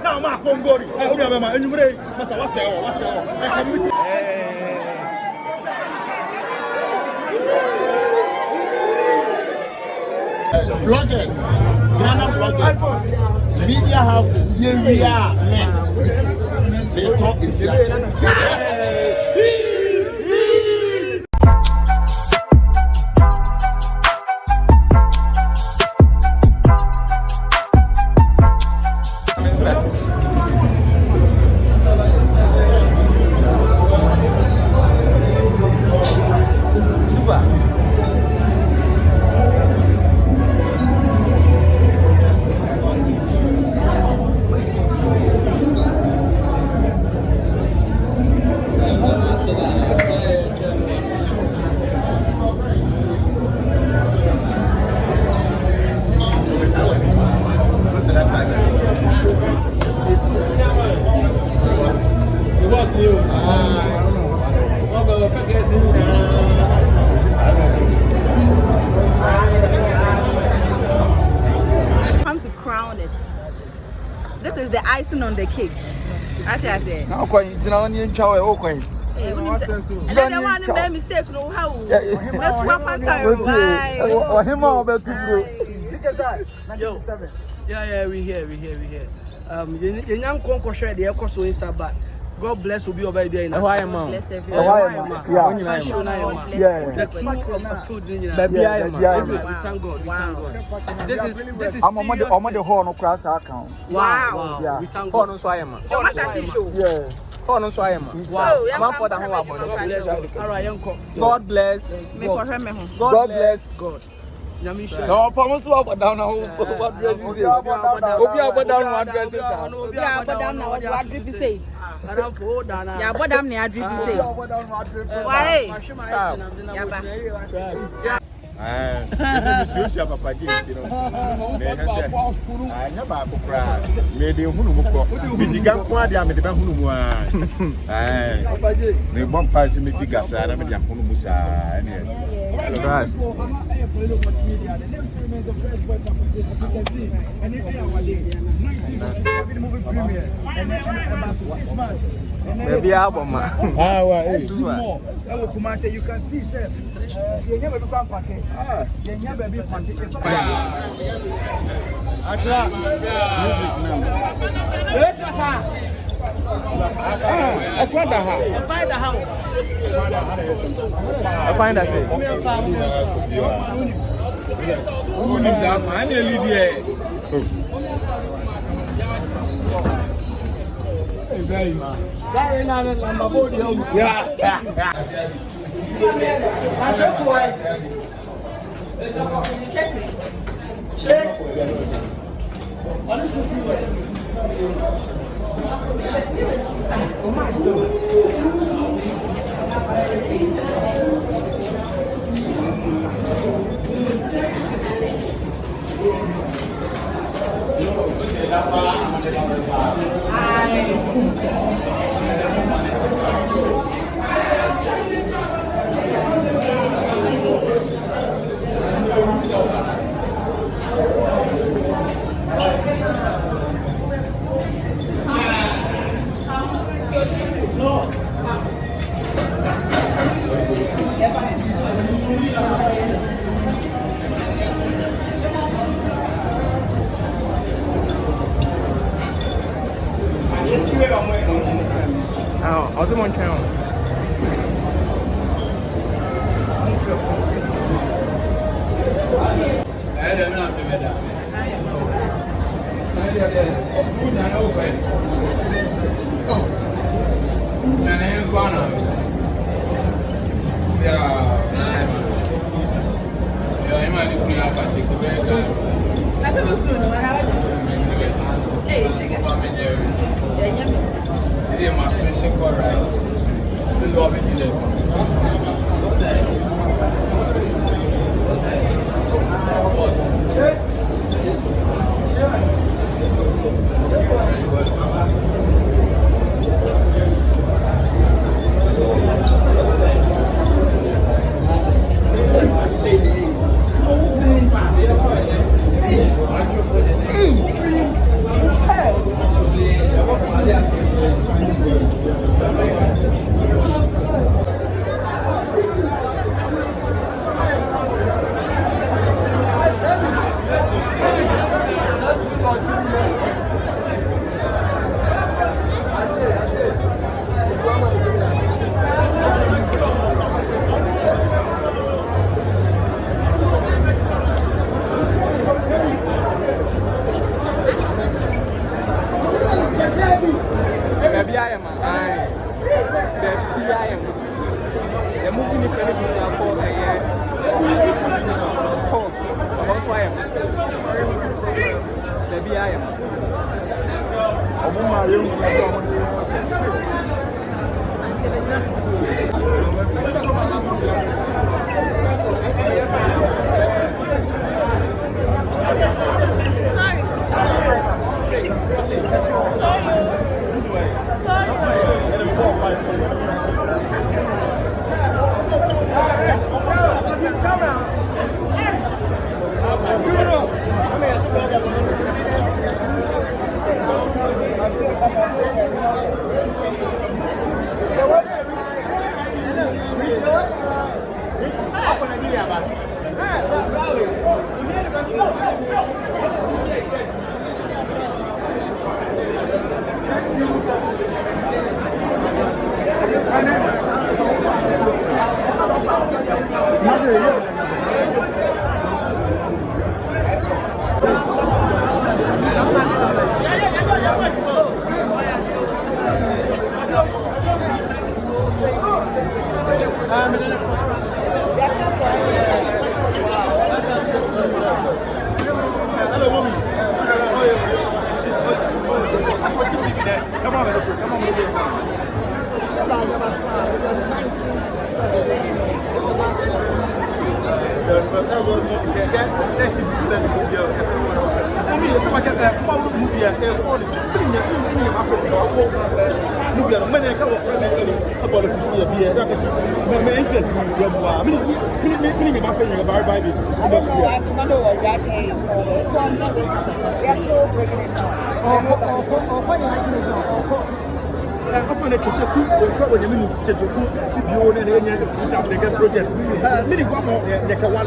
Now my phone body. I hope you have my anyway. What's bloggers, Ghana bloggers, media houses, here we are, men. They talk inflation. Come to crown it. This is the icing on the cake. That's what I say. Now, quite, you know, you chow it, okay. Mistake, no, how? That's what I'm talking about. Him about to Yeah, we here. You young conquer share the echo so inside, but God bless will be over there. Why am I? The true of food. We thank God. This is. I'm on the horn of class account. Wow. Yeah. We thank God. Yeah. Oh no, so I am. Wow. I'm for the whole. God bless. God bless. God. No, promise to up down what dress is it? Obi up down what dress is it? Obi up down what dress is it? Yeah, but I'm near dress is it. Why? Social papa did, you know. I never cry. Maybe Hunu, Midigan Quadia, Medina Hunua. The bomb pass in the Tigasa, and the Hunumusa. Trust. The next remains the fresh boy papa, as you can see. And then 1957 movie premiere. And then 6 months. Maybe album. More. You can see, sir. You never become packet. You never be packet. I find that it.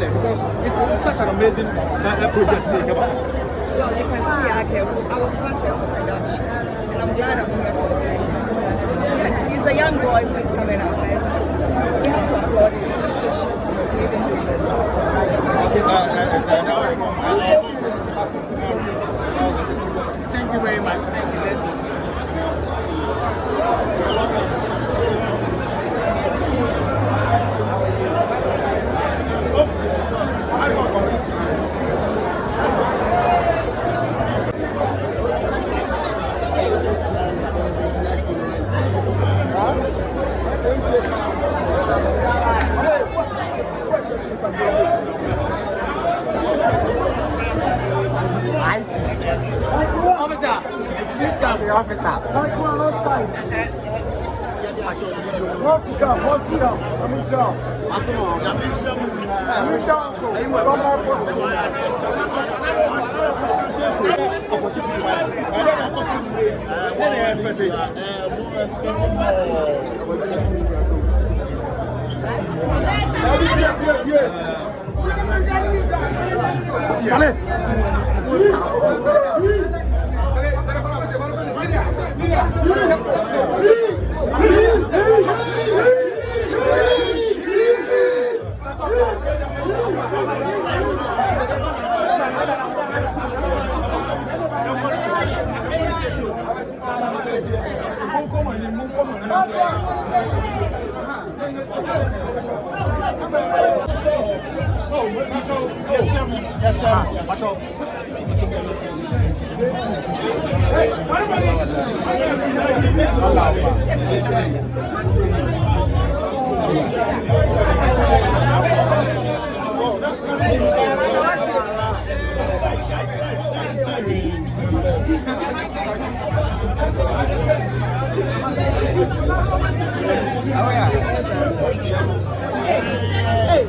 Because it's such an amazing project. Well, you can see I was part of the production, and I'm glad I'm here for him. Yes, he's a young boy who is coming up, and we have to applaud him and push him to even do this. Thank you very much. Thank you. Officer, please come. The officer. Like one outside. Want to come. Let me show. Yes, sir. Watch out. Hey,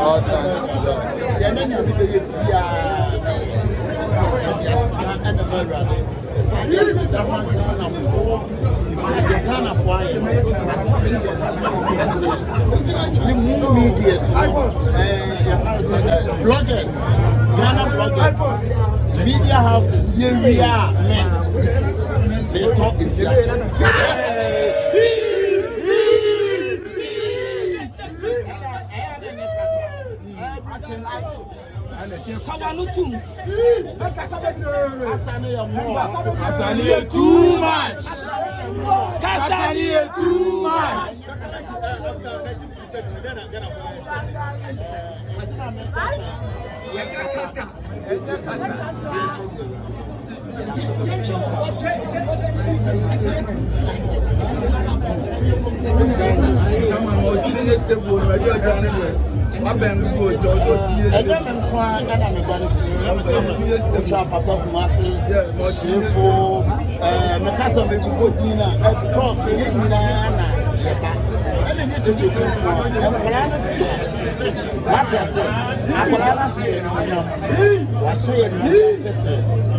All thanks to God. Yeah, then you be and the murder. It's like that man kind of four. The kind of wire. The more media, bloggers, Ghana bloggers, media houses. Here we are, men. They talk inflation. Kasaniye too much. Kasaniye too much.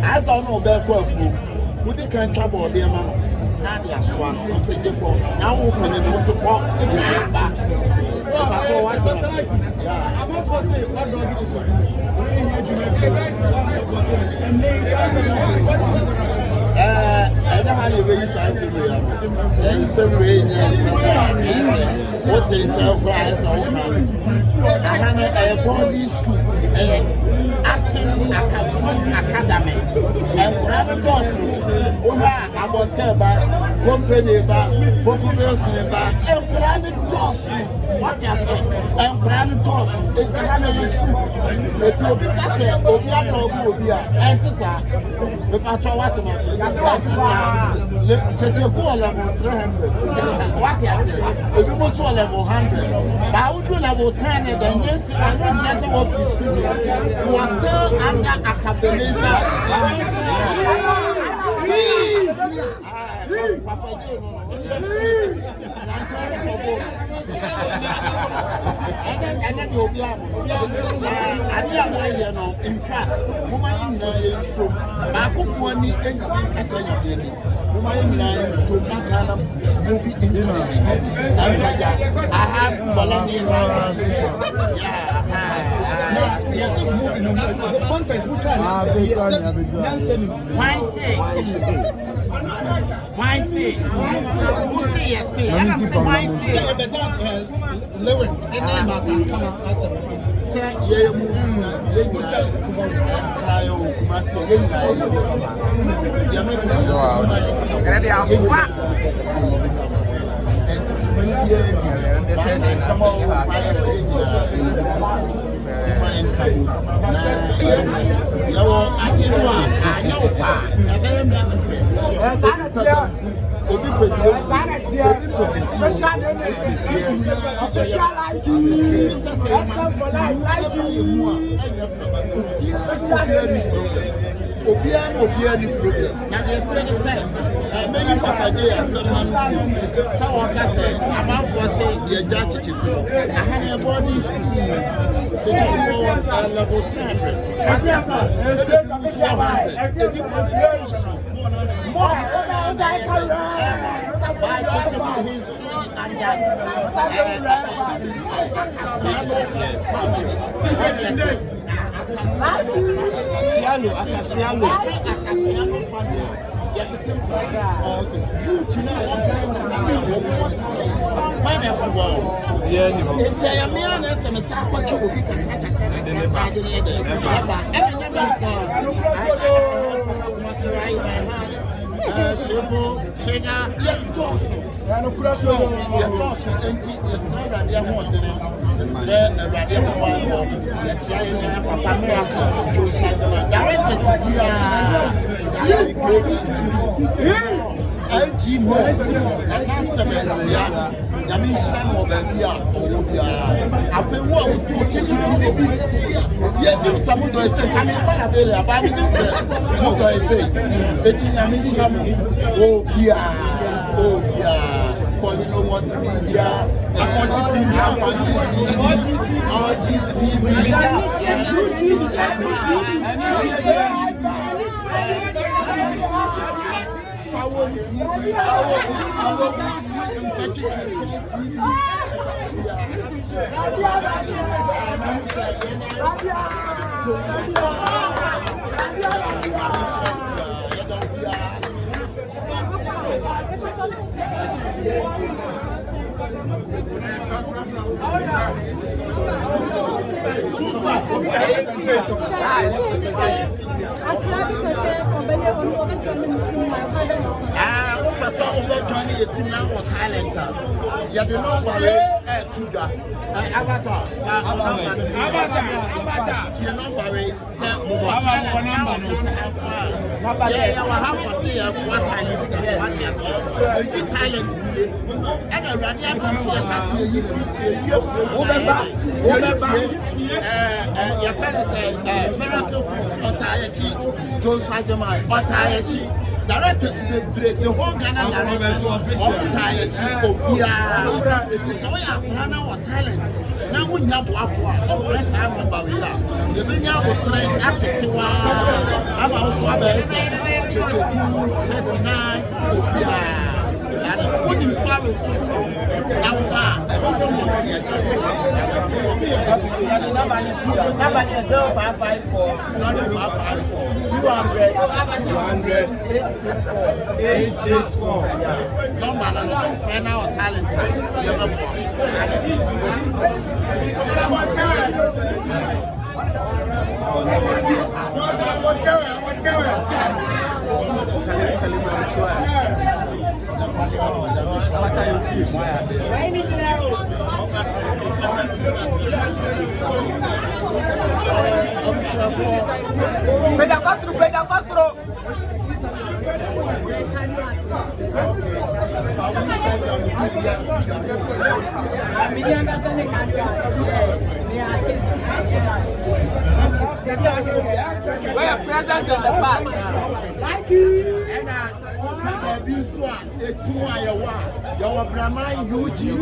As I know, we can't trouble the amount. Now they are swan. Now open and also walk back. I'm not for saying what dog it I don't have a very fancy way. And some rain, what in tell price or I have a body school, acting academy, and Brother Dawson. I was there by company back, Pocubels back, and Brother Dawson. What you say? And Brother Dawson, it's a hundred school. It's a big asset, Obia, and to say, the patron what you must say. Level 300. What you say? If you must level 100, but I would do level 10 and then just of school. You are still under academic. And then you'll be in fact, woman so Marco-Fuani and Catania. Woman so Macana movie industry. I have Bologna around. Yes, moving on the content we can why say? Who say yes? Say, and I'm saying why say? Lewin, and then come as a say, yeah, Obia ni problem. Na dey tell the same. Many papa dey someone someone can say about for say dey judge chichiku. I had a body school. To level 300. But yes, more Acasiano family. Yet it's you to know what it's a man and a sack will be Polino Multimedia, Avatar. Directors break the whole Ghana directors all tired Obia. It is all our talent. Now we have to afford all fresh time number we are. The many will try at it. I'm also a 39 Obia. And when you start with such a number, and also some number 0554 200 864. Number no friend our talent. We're present in the past. Likee. It's why your Brahman UGC.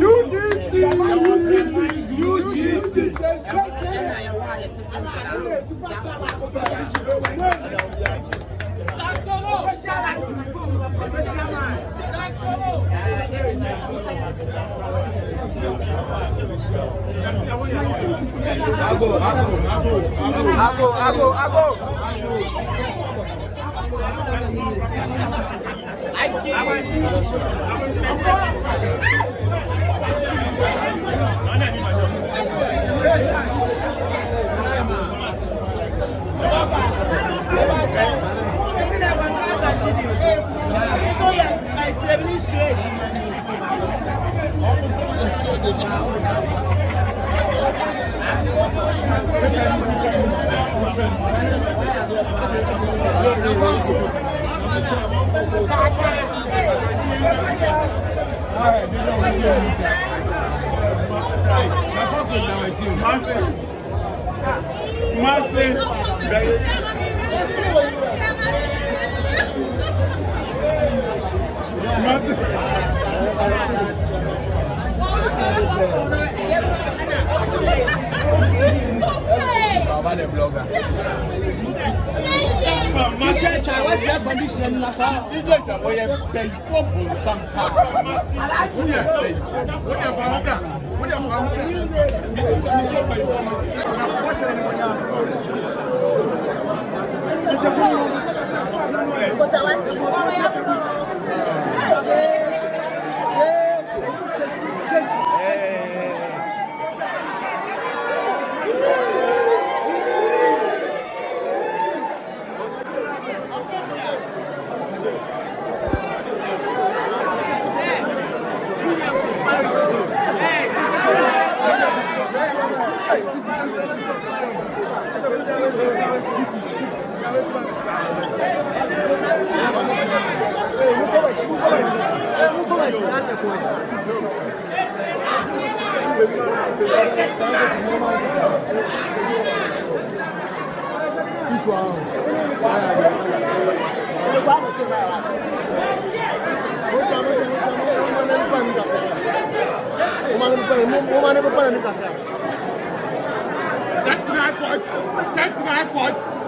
That's my fault.